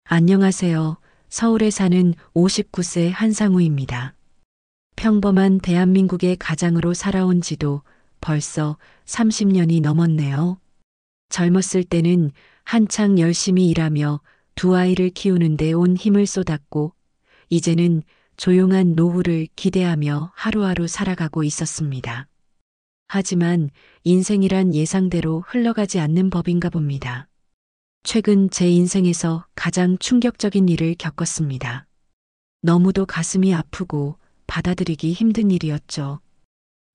안녕하세요. 서울에 사는 59세 한상우입니다. 평범한 대한민국의 가장으로 살아온 지도 벌써 30년이 넘었네요. 젊었을 때는 한창 열심히 일하며 두 아이를 키우는데 온 힘을 쏟았고, 이제는 조용한 노후를 기대하며 하루하루 살아가고 있었습니다. 하지만 인생이란 예상대로 흘러가지 않는 법인가 봅니다. 최근 제 인생에서 가장 충격적인 일을 겪었습니다. 너무도 가슴이 아프고 받아들이기 힘든 일이었죠.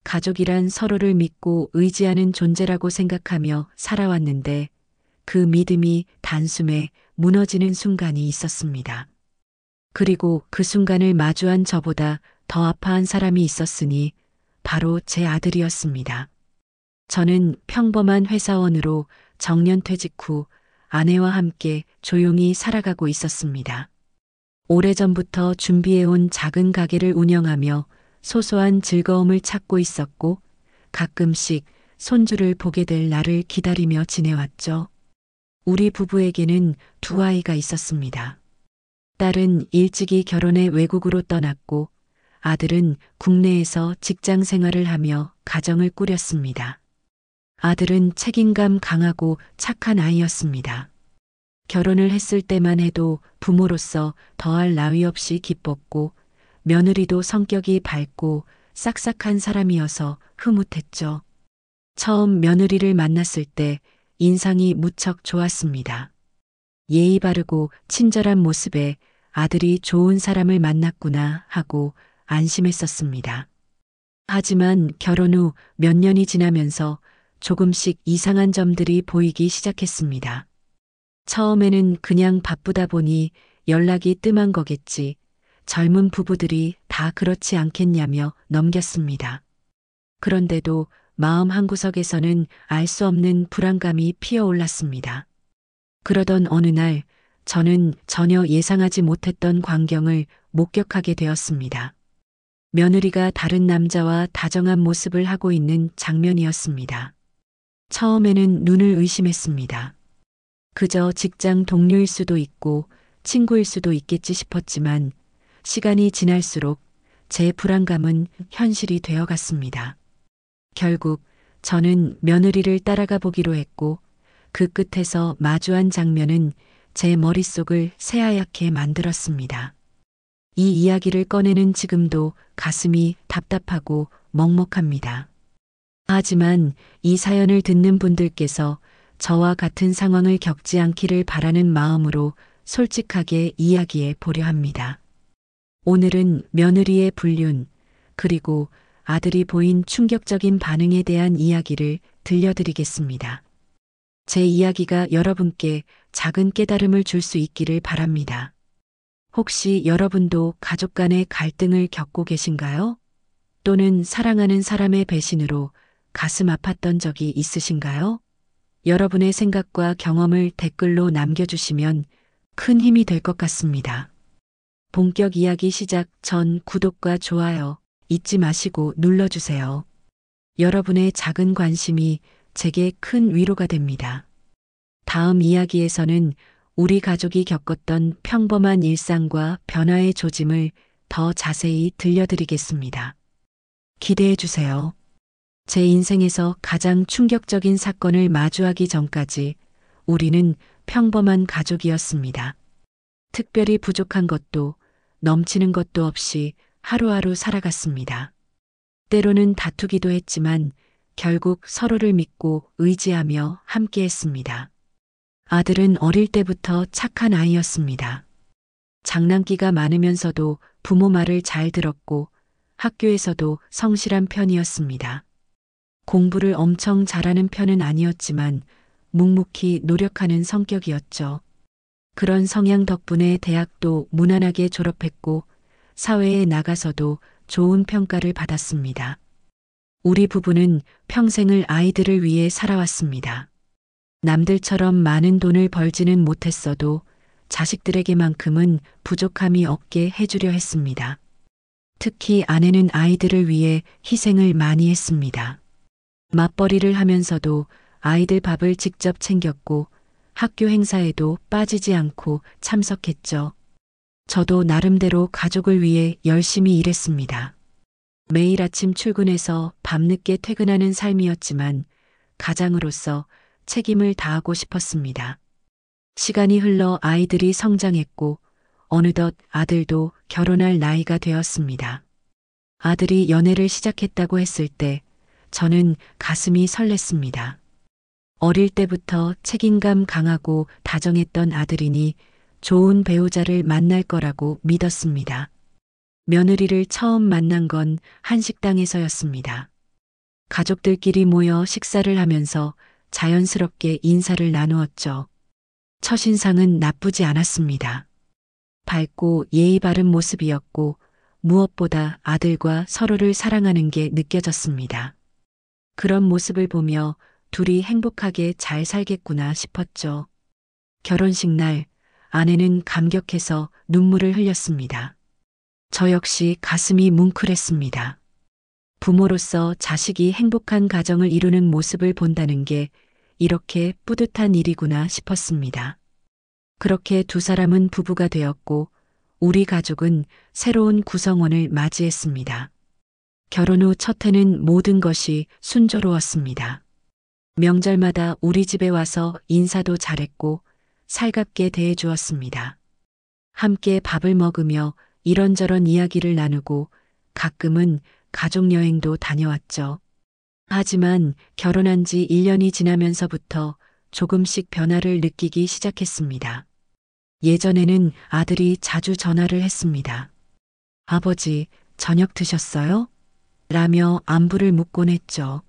가족이란 서로를 믿고 의지하는 존재라고 생각하며 살아왔는데 그 믿음이 단숨에 무너지는 순간이 있었습니다. 그리고 그 순간을 마주한 저보다 더 아파한 사람이 있었으니 바로 제 아들이었습니다. 저는 평범한 회사원으로 정년퇴직 후 아내와 함께 조용히 살아가고 있었습니다. 오래전부터 준비해온 작은 가게를 운영하며 소소한 즐거움을 찾고 있었고, 가끔씩 손주를 보게 될 날을 기다리며 지내왔죠. 우리 부부에게는 두 아이가 있었습니다. 딸은 일찍이 결혼해 외국으로 떠났고, 아들은 국내에서 직장 생활을 하며 가정을 꾸렸습니다. 아들은 책임감 강하고 착한 아이였습니다. 결혼을 했을 때만 해도 부모로서 더할 나위 없이 기뻤고, 며느리도 성격이 밝고 싹싹한 사람이어서 흐뭇했죠. 처음 며느리를 만났을 때 인상이 무척 좋았습니다. 예의 바르고 친절한 모습에 아들이 좋은 사람을 만났구나 하고 안심했었습니다. 하지만 결혼 후 몇 년이 지나면서 조금씩 이상한 점들이 보이기 시작했습니다. 처음에는 그냥 바쁘다 보니 연락이 뜸한 거겠지. 젊은 부부들이 다 그렇지 않겠냐며 넘겼습니다. 그런데도 마음 한구석에서는 알 수 없는 불안감이 피어올랐습니다. 그러던 어느 날 저는 전혀 예상하지 못했던 광경을 목격하게 되었습니다. 며느리가 다른 남자와 다정한 모습을 하고 있는 장면이었습니다. 처음에는 눈을 의심했습니다. 그저 직장 동료일 수도 있고 친구일 수도 있겠지 싶었지만 시간이 지날수록 제 불안감은 현실이 되어갔습니다. 결국 저는 며느리를 따라가 보기로 했고 그 끝에서 마주한 장면은 제 머릿속을 새하얗게 만들었습니다. 이 이야기를 꺼내는 지금도 가슴이 답답하고 먹먹합니다. 하지만 이 사연을 듣는 분들께서 저와 같은 상황을 겪지 않기를 바라는 마음으로 솔직하게 이야기해 보려 합니다. 오늘은 며느리의 불륜, 그리고 아들이 보인 충격적인 반응에 대한 이야기를 들려드리겠습니다. 제 이야기가 여러분께 작은 깨달음을 줄 수 있기를 바랍니다. 혹시 여러분도 가족 간의 갈등을 겪고 계신가요? 또는 사랑하는 사람의 배신으로 가슴 아팠던 적이 있으신가요? 여러분의 생각과 경험을 댓글로 남겨주시면 큰 힘이 될 것 같습니다. 본격 이야기 시작 전 구독과 좋아요 잊지 마시고 눌러주세요. 여러분의 작은 관심이 제게 큰 위로가 됩니다. 다음 이야기에서는 우리 가족이 겪었던 평범한 일상과 변화의 조짐을 더 자세히 들려드리겠습니다. 기대해 주세요. 제 인생에서 가장 충격적인 사건을 마주하기 전까지 우리는 평범한 가족이었습니다. 특별히 부족한 것도 넘치는 것도 없이 하루하루 살아갔습니다. 때로는 다투기도 했지만 결국 서로를 믿고 의지하며 함께했습니다. 아들은 어릴 때부터 착한 아이였습니다. 장난기가 많으면서도 부모 말을 잘 들었고 학교에서도 성실한 편이었습니다. 공부를 엄청 잘하는 편은 아니었지만 묵묵히 노력하는 성격이었죠. 그런 성향 덕분에 대학도 무난하게 졸업했고 사회에 나가서도 좋은 평가를 받았습니다. 우리 부부는 평생을 아이들을 위해 살아왔습니다. 남들처럼 많은 돈을 벌지는 못했어도 자식들에게만큼은 부족함이 없게 해주려 했습니다. 특히 아내는 아이들을 위해 희생을 많이 했습니다. 맞벌이를 하면서도 아이들 밥을 직접 챙겼고 학교 행사에도 빠지지 않고 참석했죠. 저도 나름대로 가족을 위해 열심히 일했습니다. 매일 아침 출근해서 밤늦게 퇴근하는 삶이었지만 가장으로서 책임을 다하고 싶었습니다. 시간이 흘러 아이들이 성장했고 어느덧 아들도 결혼할 나이가 되었습니다. 아들이 연애를 시작했다고 했을 때 저는 가슴이 설렜습니다. 어릴 때부터 책임감 강하고 다정했던 아들이니 좋은 배우자를 만날 거라고 믿었습니다. 며느리를 처음 만난 건 한식당에서였습니다. 가족들끼리 모여 식사를 하면서 자연스럽게 인사를 나누었죠. 첫인상은 나쁘지 않았습니다. 밝고 예의 바른 모습이었고 무엇보다 아들과 서로를 사랑하는 게 느껴졌습니다. 그런 모습을 보며 둘이 행복하게 잘 살겠구나 싶었죠. 결혼식 날 아내는 감격해서 눈물을 흘렸습니다. 저 역시 가슴이 뭉클했습니다. 부모로서 자식이 행복한 가정을 이루는 모습을 본다는 게 이렇게 뿌듯한 일이구나 싶었습니다. 그렇게 두 사람은 부부가 되었고 우리 가족은 새로운 구성원을 맞이했습니다. 결혼 후 첫 해는 모든 것이 순조로웠습니다. 명절마다 우리 집에 와서 인사도 잘했고 살갑게 대해주었습니다. 함께 밥을 먹으며 이런저런 이야기를 나누고 가끔은 가족여행도 다녀왔죠. 하지만 결혼한 지 1년이 지나면서부터 조금씩 변화를 느끼기 시작했습니다. 예전에는 아들이 자주 전화를 했습니다. 아버지, 저녁 드셨어요? 라며 안부를 묻곤 했죠.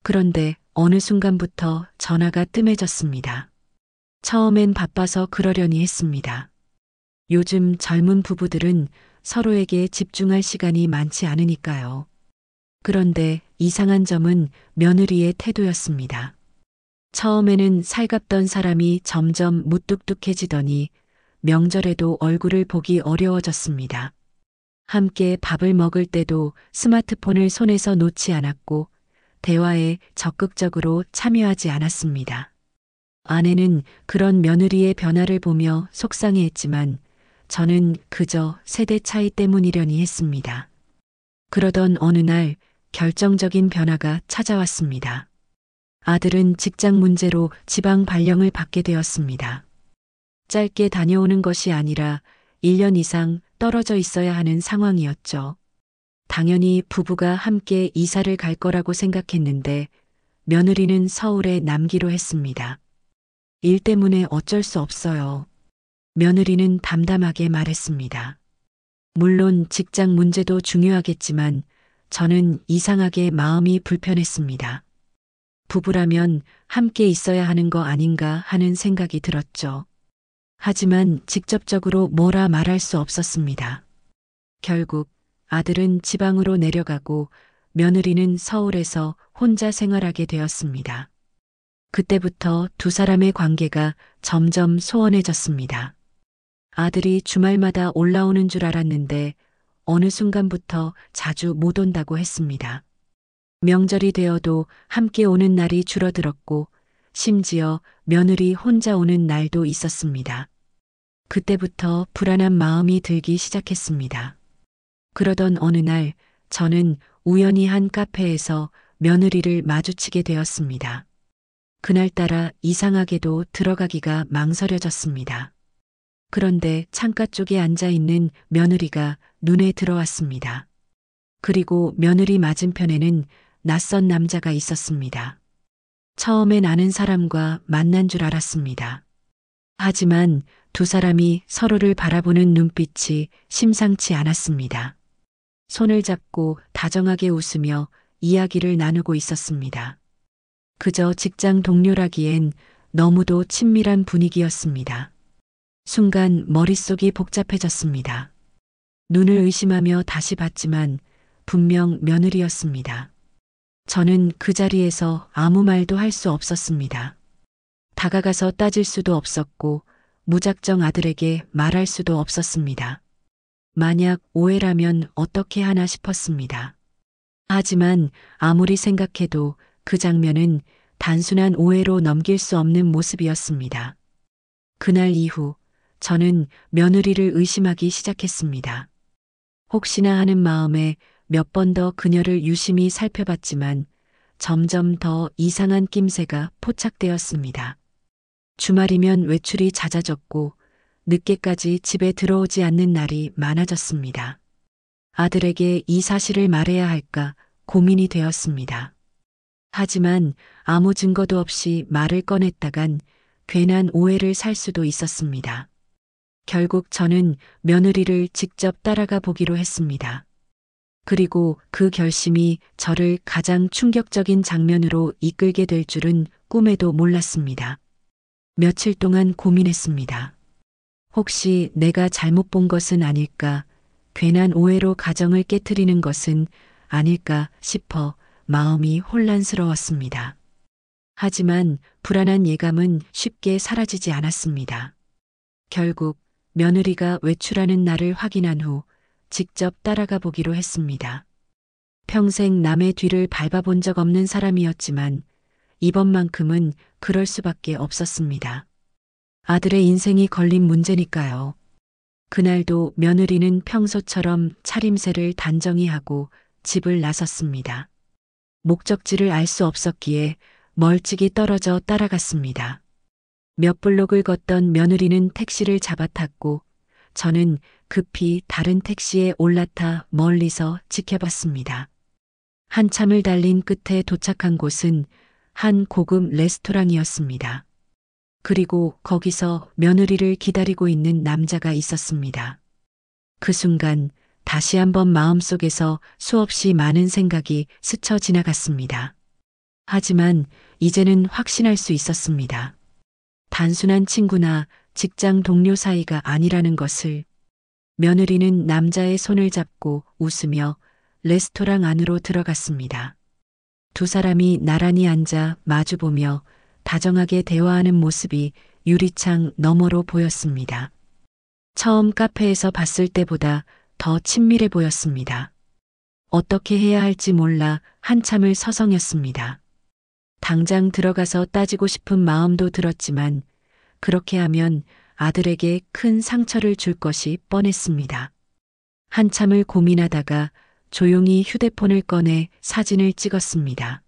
그런데 어느 순간부터 전화가 뜸해졌습니다. 처음엔 바빠서 그러려니 했습니다. 요즘 젊은 부부들은 서로에게 집중할 시간이 많지 않으니까요. 그런데 이상한 점은 며느리의 태도였습니다. 처음에는 살갑던 사람이 점점 무뚝뚝해지더니 명절에도 얼굴을 보기 어려워졌습니다. 함께 밥을 먹을 때도 스마트폰을 손에서 놓지 않았고 대화에 적극적으로 참여하지 않았습니다. 아내는 그런 며느리의 변화를 보며 속상해했지만 저는 그저 세대 차이 때문이려니 했습니다. 그러던 어느 날 결정적인 변화가 찾아왔습니다. 아들은 직장 문제로 지방 발령을 받게 되었습니다. 짧게 다녀오는 것이 아니라 1년 이상 떨어져 있어야 하는 상황이었죠. 당연히 부부가 함께 이사를 갈 거라고 생각했는데 며느리는 서울에 남기로 했습니다. 일 때문에 어쩔 수 없어요. 며느리는 담담하게 말했습니다. 물론 직장 문제도 중요하겠지만 저는 이상하게 마음이 불편했습니다. 부부라면 함께 있어야 하는 거 아닌가 하는 생각이 들었죠. 하지만 직접적으로 뭐라 말할 수 없었습니다. 결국 아들은 지방으로 내려가고 며느리는 서울에서 혼자 생활하게 되었습니다. 그때부터 두 사람의 관계가 점점 소원해졌습니다. 아들이 주말마다 올라오는 줄 알았는데 어느 순간부터 자주 못 온다고 했습니다. 명절이 되어도 함께 오는 날이 줄어들었고 심지어 며느리 혼자 오는 날도 있었습니다. 그때부터 불안한 마음이 들기 시작했습니다. 그러던 어느 날 저는 우연히 한 카페에서 며느리를 마주치게 되었습니다. 그날따라 이상하게도 들어가기가 망설여졌습니다. 그런데 창가 쪽에 앉아 있는 며느리가 눈에 들어왔습니다. 그리고 며느리 맞은편에는 낯선 남자가 있었습니다. 처음엔 아는 사람과 만난 줄 알았습니다. 하지만 두 사람이 서로를 바라보는 눈빛이 심상치 않았습니다. 손을 잡고 다정하게 웃으며 이야기를 나누고 있었습니다. 그저 직장 동료라기엔 너무도 친밀한 분위기였습니다. 순간 머릿속이 복잡해졌습니다. 눈을 의심하며 다시 봤지만 분명 며느리였습니다. 저는 그 자리에서 아무 말도 할 수 없었습니다. 다가가서 따질 수도 없었고 무작정 아들에게 말할 수도 없었습니다. 만약 오해라면 어떻게 하나 싶었습니다. 하지만 아무리 생각해도 그 장면은 단순한 오해로 넘길 수 없는 모습이었습니다. 그날 이후 저는 며느리를 의심하기 시작했습니다. 혹시나 하는 마음에 몇 번 더 그녀를 유심히 살펴봤지만 점점 더 이상한 낌새가 포착되었습니다. 주말이면 외출이 잦아졌고 늦게까지 집에 들어오지 않는 날이 많아졌습니다. 아들에게 이 사실을 말해야 할까 고민이 되었습니다. 하지만 아무 증거도 없이 말을 꺼냈다간 괜한 오해를 살 수도 있었습니다. 결국 저는 며느리를 직접 따라가 보기로 했습니다. 그리고 그 결심이 저를 가장 충격적인 장면으로 이끌게 될 줄은 꿈에도 몰랐습니다. 며칠 동안 고민했습니다. 혹시 내가 잘못 본 것은 아닐까, 괜한 오해로 가정을 깨트리는 것은 아닐까 싶어 마음이 혼란스러웠습니다. 하지만 불안한 예감은 쉽게 사라지지 않았습니다. 결국 며느리가 외출하는 날을 확인한 후 직접 따라가 보기로 했습니다. 평생 남의 뒤를 밟아본 적 없는 사람이었지만 이번만큼은 그럴 수밖에 없었습니다. 아들의 인생이 걸린 문제니까요. 그날도 며느리는 평소처럼 차림새를 단정히 하고 집을 나섰습니다. 목적지를 알 수 없었기에 멀찍이 떨어져 따라갔습니다. 몇 블록을 걷던 며느리는 택시를 잡아탔고 저는 급히 다른 택시에 올라타 멀리서 지켜봤습니다. 한참을 달린 끝에 도착한 곳은 한 고급 레스토랑이었습니다. 그리고 거기서 며느리를 기다리고 있는 남자가 있었습니다. 그 순간 다시 한번 마음속에서 수없이 많은 생각이 스쳐 지나갔습니다. 하지만 이제는 확신할 수 있었습니다. 단순한 친구나 직장 동료 사이가 아니라는 것을. 며느리는 남자의 손을 잡고 웃으며 레스토랑 안으로 들어갔습니다. 두 사람이 나란히 앉아 마주보며 다정하게 대화하는 모습이 유리창 너머로 보였습니다. 처음 카페에서 봤을 때보다 더 친밀해 보였습니다. 어떻게 해야 할지 몰라 한참을 서성였습니다. 당장 들어가서 따지고 싶은 마음도 들었지만 그렇게 하면 아들에게 큰 상처를 줄 것이 뻔했습니다. 한참을 고민하다가 조용히 휴대폰을 꺼내 사진을 찍었습니다.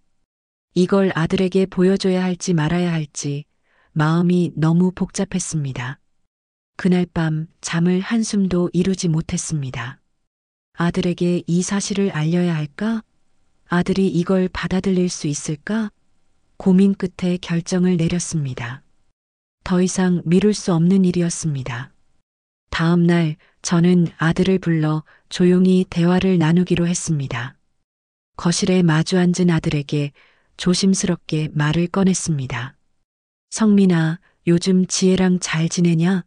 이걸 아들에게 보여줘야 할지 말아야 할지 마음이 너무 복잡했습니다. 그날 밤 잠을 한숨도 이루지 못했습니다. 아들에게 이 사실을 알려야 할까? 아들이 이걸 받아들일 수 있을까? 고민 끝에 결정을 내렸습니다. 더 이상 미룰 수 없는 일이었습니다. 다음 날 저는 아들을 불러 조용히 대화를 나누기로 했습니다. 거실에 마주 앉은 아들에게 조심스럽게 말을 꺼냈습니다. 성민아, 요즘 지혜랑 잘 지내냐?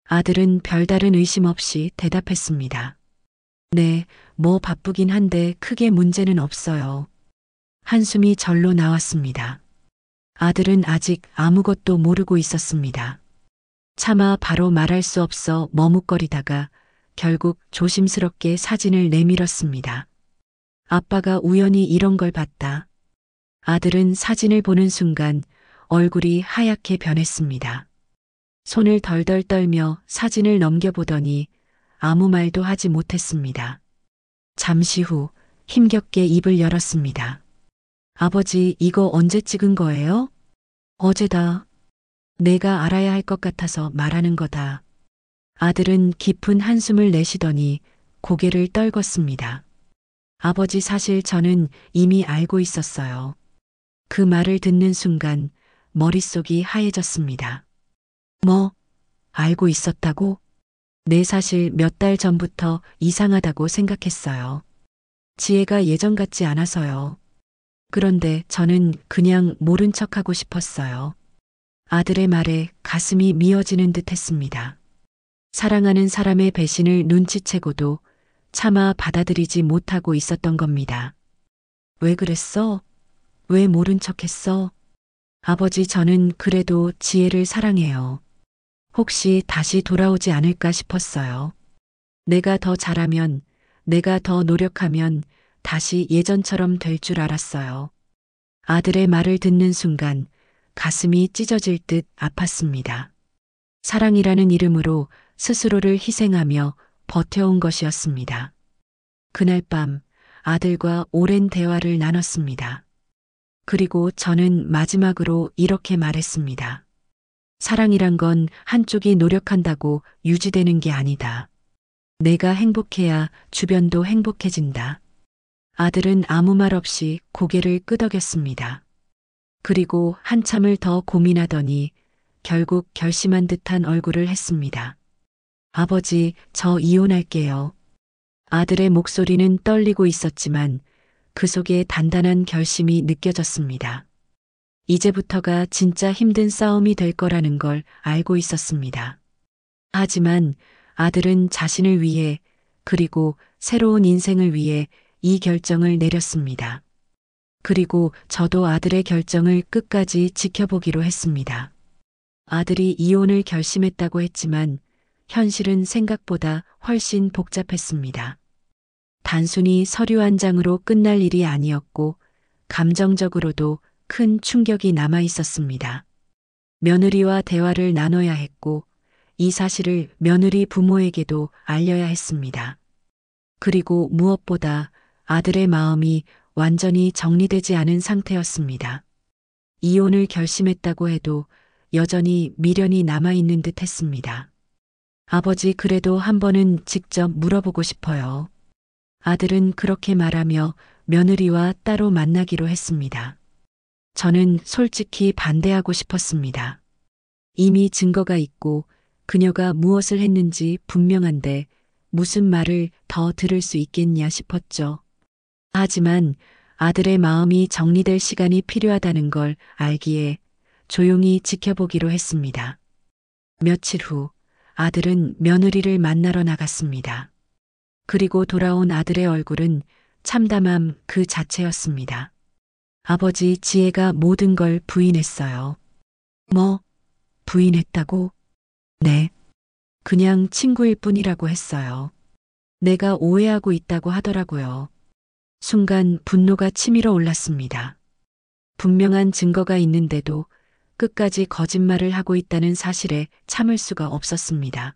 아들은 별다른 의심 없이 대답했습니다. 네, 뭐 바쁘긴 한데 크게 문제는 없어요. 한숨이 절로 나왔습니다. 아들은 아직 아무것도 모르고 있었습니다. 차마 바로 말할 수 없어 머뭇거리다가 결국 조심스럽게 사진을 내밀었습니다. 아빠가 우연히 이런 걸 봤다. 아들은 사진을 보는 순간 얼굴이 하얗게 변했습니다. 손을 덜덜 떨며 사진을 넘겨보더니 아무 말도 하지 못했습니다. 잠시 후 힘겹게 입을 열었습니다. 아버지, 이거 언제 찍은 거예요? 어제다. 내가 알아야 할 것 같아서 말하는 거다. 아들은 깊은 한숨을 내쉬더니 고개를 떨궜습니다. 아버지, 사실 저는 이미 알고 있었어요. 그 말을 듣는 순간 머릿속이 하얘졌습니다. 뭐, 알고 있었다고? 네, 사실 몇 달 전부터 이상하다고 생각했어요. 지혜가 예전 같지 않아서요. 그런데 저는 그냥 모른 척하고 싶었어요. 아들의 말에 가슴이 미어지는 듯 했습니다. 사랑하는 사람의 배신을 눈치채고도 차마 받아들이지 못하고 있었던 겁니다. 왜 그랬어? 왜 모른 척했어? 아버지, 저는 그래도 지혜를 사랑해요. 혹시 다시 돌아오지 않을까 싶었어요. 내가 더 잘하면, 내가 더 노력하면 다시 예전처럼 될 줄 알았어요. 아들의 말을 듣는 순간 가슴이 찢어질 듯 아팠습니다. 사랑이라는 이름으로 스스로를 희생하며 버텨온 것이었습니다. 그날 밤 아들과 오랜 대화를 나눴습니다. 그리고 저는 마지막으로 이렇게 말했습니다. 사랑이란 건 한쪽이 노력한다고 유지되는 게 아니다. 내가 행복해야 주변도 행복해진다. 아들은 아무 말 없이 고개를 끄덕였습니다. 그리고 한참을 더 고민하더니 결국 결심한 듯한 얼굴을 했습니다. 아버지, 저 이혼할게요. 아들의 목소리는 떨리고 있었지만 그 속에 단단한 결심이 느껴졌습니다. 이제부터가 진짜 힘든 싸움이 될 거라는 걸 알고 있었습니다. 하지만 아들은 자신을 위해 그리고 새로운 인생을 위해 이 결정을 내렸습니다. 그리고 저도 아들의 결정을 끝까지 지켜보기로 했습니다. 아들이 이혼을 결심했다고 했지만 현실은 생각보다 훨씬 복잡했습니다. 단순히 서류 한 장으로 끝날 일이 아니었고 감정적으로도 큰 충격이 남아 있었습니다. 며느리와 대화를 나눠야 했고 이 사실을 며느리 부모에게도 알려야 했습니다. 그리고 무엇보다 아들의 마음이 완전히 정리되지 않은 상태였습니다. 이혼을 결심했다고 해도 여전히 미련이 남아있는 듯 했습니다. 아버지, 그래도 한 번은 직접 물어보고 싶어요. 아들은 그렇게 말하며 며느리와 따로 만나기로 했습니다. 저는 솔직히 반대하고 싶었습니다. 이미 증거가 있고 그녀가 무엇을 했는지 분명한데 무슨 말을 더 들을 수 있겠냐 싶었죠. 하지만 아들의 마음이 정리될 시간이 필요하다는 걸 알기에 조용히 지켜보기로 했습니다. 며칠 후 아들은 며느리를 만나러 나갔습니다. 그리고 돌아온 아들의 얼굴은 참담함 그 자체였습니다. 아버지, 지혜가 모든 걸 부인했어요. 뭐? 부인했다고? 네. 그냥 친구일 뿐이라고 했어요. 내가 오해하고 있다고 하더라고요. 순간 분노가 치밀어 올랐습니다. 분명한 증거가 있는데도 끝까지 거짓말을 하고 있다는 사실에 참을 수가 없었습니다.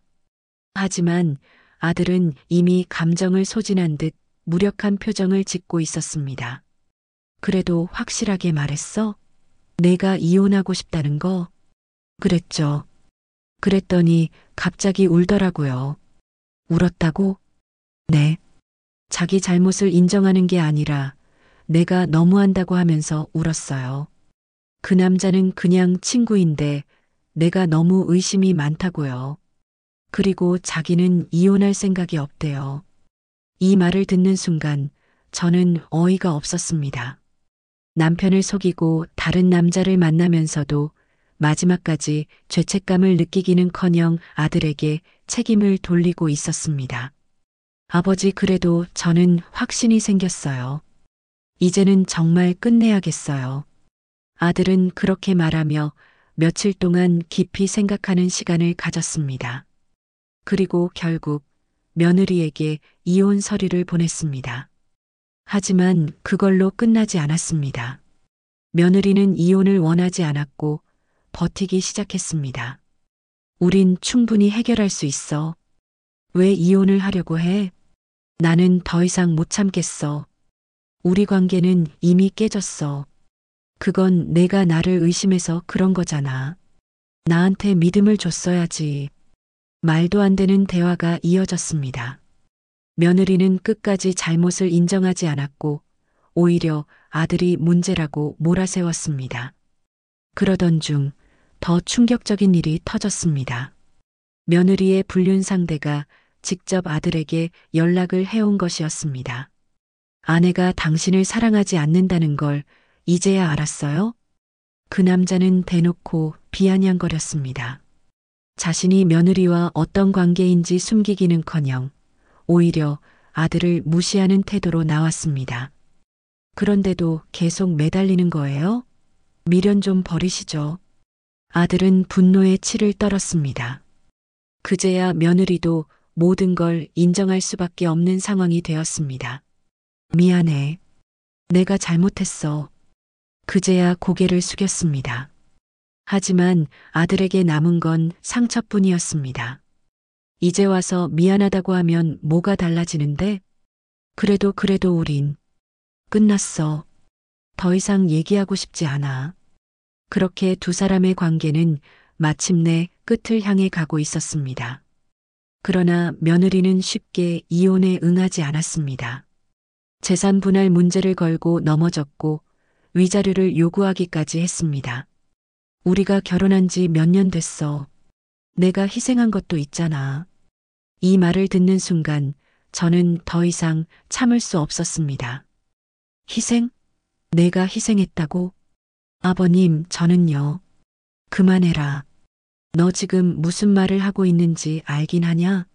하지만 아들은 이미 감정을 소진한 듯 무력한 표정을 짓고 있었습니다. 그래도 확실하게 말했어? 내가 이혼하고 싶다는 거? 그랬죠. 그랬더니 갑자기 울더라고요. 울었다고? 네. 자기 잘못을 인정하는 게 아니라 내가 너무한다고 하면서 울었어요. 그 남자는 그냥 친구인데 내가 너무 의심이 많다고요. 그리고 자기는 이혼할 생각이 없대요. 이 말을 듣는 순간 저는 어이가 없었습니다. 남편을 속이고 다른 남자를 만나면서도 마지막까지 죄책감을 느끼기는커녕 아들에게 책임을 돌리고 있었습니다. 아버지, 그래도 저는 확신이 생겼어요. 이제는 정말 끝내야겠어요. 아들은 그렇게 말하며 며칠 동안 깊이 생각하는 시간을 가졌습니다. 그리고 결국 며느리에게 이혼 서류를 보냈습니다. 하지만 그걸로 끝나지 않았습니다. 며느리는 이혼을 원하지 않았고 버티기 시작했습니다. 우린 충분히 해결할 수 있어. 왜 이혼을 하려고 해? 나는 더 이상 못 참겠어. 우리 관계는 이미 깨졌어. 그건 내가 나를 의심해서 그런 거잖아. 나한테 믿음을 줬어야지. 말도 안 되는 대화가 이어졌습니다. 며느리는 끝까지 잘못을 인정하지 않았고 오히려 아들이 문제라고 몰아세웠습니다. 그러던 중 더 충격적인 일이 터졌습니다. 며느리의 불륜 상대가 직접 아들에게 연락을 해온 것이었습니다. 아내가 당신을 사랑하지 않는다는 걸 이제야 알았어요? 그 남자는 대놓고 비아냥거렸습니다. 자신이 며느리와 어떤 관계인지 숨기기는커녕 오히려 아들을 무시하는 태도로 나왔습니다. 그런데도 계속 매달리는 거예요? 미련 좀 버리시죠. 아들은 분노에 치를 떨었습니다. 그제야 며느리도 모든 걸 인정할 수밖에 없는 상황이 되었습니다. 미안해. 내가 잘못했어. 그제야 고개를 숙였습니다. 하지만 아들에게 남은 건 상처뿐이었습니다. 이제 와서 미안하다고 하면 뭐가 달라지는데? 그래도 우린 끝났어. 더 이상 얘기하고 싶지 않아. 그렇게 두 사람의 관계는 마침내 끝을 향해 가고 있었습니다. 그러나 며느리는 쉽게 이혼에 응하지 않았습니다. 재산 분할 문제를 걸고 넘어졌고 위자료를 요구하기까지 했습니다. 우리가 결혼한 지 몇 년 됐어. 내가 희생한 것도 있잖아. 이 말을 듣는 순간 저는 더 이상 참을 수 없었습니다. 희생? 내가 희생했다고? 아버님, 저는요. 그만해라. 너 지금 무슨 말을 하고 있는지 알긴 하냐?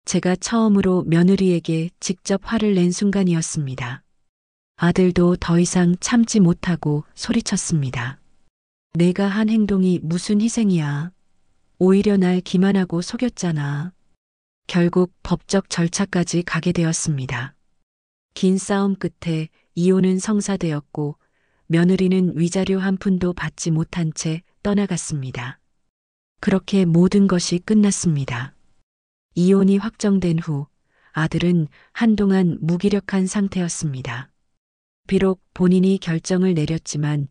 제가 처음으로 며느리에게 직접 화를 낸 순간이었습니다. 아들도 더 이상 참지 못하고 소리쳤습니다. 내가 한 행동이 무슨 희생이야. 오히려 날 기만하고 속였잖아. 결국 법적 절차까지 가게 되었습니다. 긴 싸움 끝에 이혼은 성사되었고 며느리는 위자료 한 푼도 받지 못한 채 떠나갔습니다. 그렇게 모든 것이 끝났습니다. 이혼이 확정된 후 아들은 한동안 무기력한 상태였습니다. 비록 본인이 결정을 내렸지만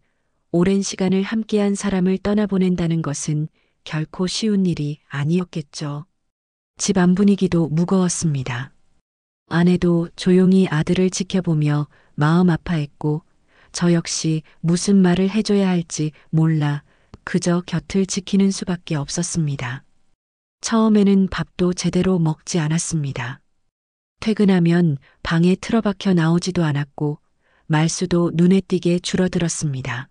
오랜 시간을 함께한 사람을 떠나보낸다는 것은 결코 쉬운 일이 아니었겠죠. 집안 분위기도 무거웠습니다. 아내도 조용히 아들을 지켜보며 마음 아파했고 저 역시 무슨 말을 해줘야 할지 몰라 그저 곁을 지키는 수밖에 없었습니다. 처음에는 밥도 제대로 먹지 않았습니다. 퇴근하면 방에 틀어박혀 나오지도 않았고 말수도 눈에 띄게 줄어들었습니다.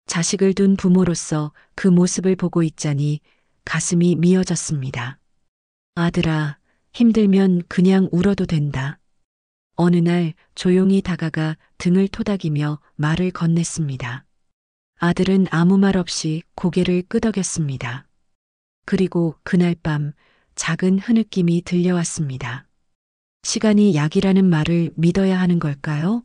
자식을 둔 부모로서 그 모습을 보고 있자니 가슴이 미어졌습니다. 아들아, 힘들면 그냥 울어도 된다. 어느 날 조용히 다가가 등을 토닥이며 말을 건넸습니다. 아들은 아무 말 없이 고개를 끄덕였습니다. 그리고 그날 밤 작은 흐느낌이 들려왔습니다. 시간이 약이라는 말을 믿어야 하는 걸까요?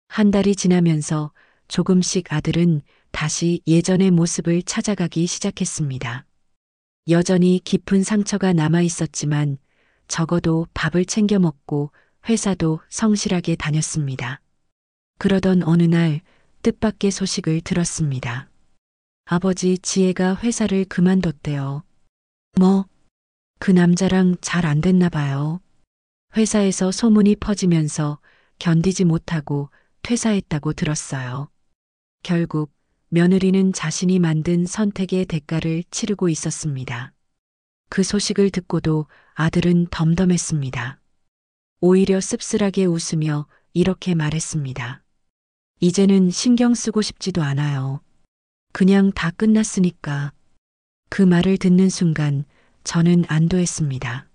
한 달이 지나면서 조금씩 아들은 다시 예전의 모습을 찾아가기 시작했습니다. 여전히 깊은 상처가 남아 있었지만 적어도 밥을 챙겨 먹고 회사도 성실하게 다녔습니다. 그러던 어느 날 뜻밖의 소식을 들었습니다. 아버지 지혜가 회사를 그만뒀대요. 뭐? 그 남자랑 잘 안 됐나 봐요. 회사에서 소문이 퍼지면서 견디지 못하고 퇴사했다고 들었어요. 결국 며느리는 자신이 만든 선택의 대가를 치르고 있었습니다. 그 소식을 듣고도 아들은 덤덤했습니다. 오히려 씁쓸하게 웃으며 이렇게 말했습니다. 이제는 신경 쓰고 싶지도 않아요. 그냥 다 끝났으니까. 그 말을 듣는 순간 저는 안도했습니다.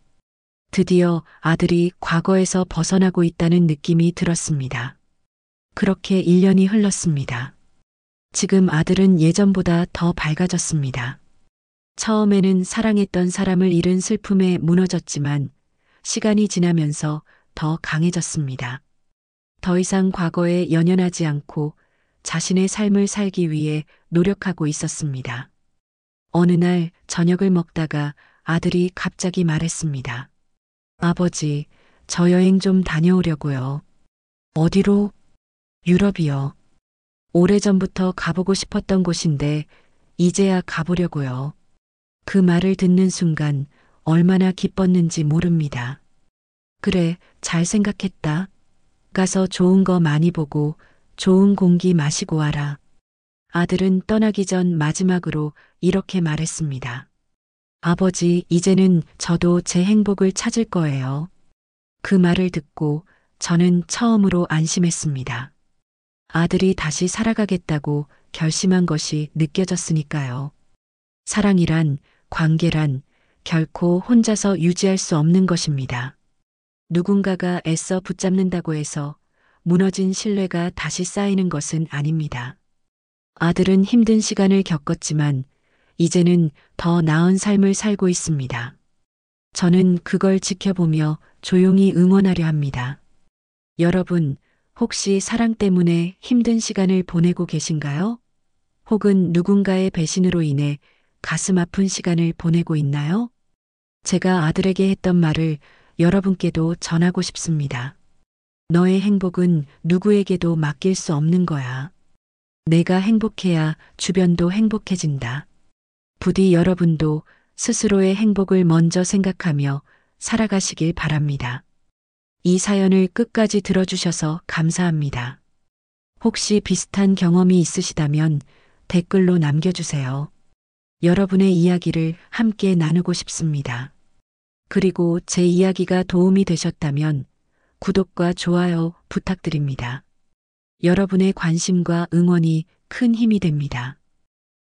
드디어 아들이 과거에서 벗어나고 있다는 느낌이 들었습니다. 그렇게 1년이 흘렀습니다. 지금 아들은 예전보다 더 밝아졌습니다. 처음에는 사랑했던 사람을 잃은 슬픔에 무너졌지만 시간이 지나면서 더 강해졌습니다. 더 이상 과거에 연연하지 않고 자신의 삶을 살기 위해 노력하고 있었습니다. 어느 날 저녁을 먹다가 아들이 갑자기 말했습니다. 아버지, 저 여행 좀 다녀오려고요. 어디로? 유럽이요. 오래전부터 가보고 싶었던 곳인데 이제야 가보려고요. 그 말을 듣는 순간 얼마나 기뻤는지 모릅니다. 그래, 잘 생각했다. 가서 좋은 거 많이 보고 좋은 공기 마시고 와라. 아들은 떠나기 전 마지막으로 이렇게 말했습니다. 아버지, 이제는 저도 제 행복을 찾을 거예요. 그 말을 듣고 저는 처음으로 안심했습니다. 아들이 다시 살아가겠다고 결심한 것이 느껴졌으니까요. 사랑이란, 관계란 결코 혼자서 유지할 수 없는 것입니다. 누군가가 애써 붙잡는다고 해서 무너진 신뢰가 다시 쌓이는 것은 아닙니다. 아들은 힘든 시간을 겪었지만 이제는 더 나은 삶을 살고 있습니다. 저는 그걸 지켜보며 조용히 응원하려 합니다. 여러분, 혹시 사랑 때문에 힘든 시간을 보내고 계신가요? 혹은 누군가의 배신으로 인해 가슴 아픈 시간을 보내고 있나요? 제가 아들에게 했던 말을 여러분께도 전하고 싶습니다. 너의 행복은 누구에게도 맡길 수 없는 거야. 내가 행복해야 주변도 행복해진다. 부디 여러분도 스스로의 행복을 먼저 생각하며 살아가시길 바랍니다. 이 사연을 끝까지 들어주셔서 감사합니다. 혹시 비슷한 경험이 있으시다면 댓글로 남겨주세요. 여러분의 이야기를 함께 나누고 싶습니다. 그리고 제 이야기가 도움이 되셨다면 구독과 좋아요 부탁드립니다. 여러분의 관심과 응원이 큰 힘이 됩니다.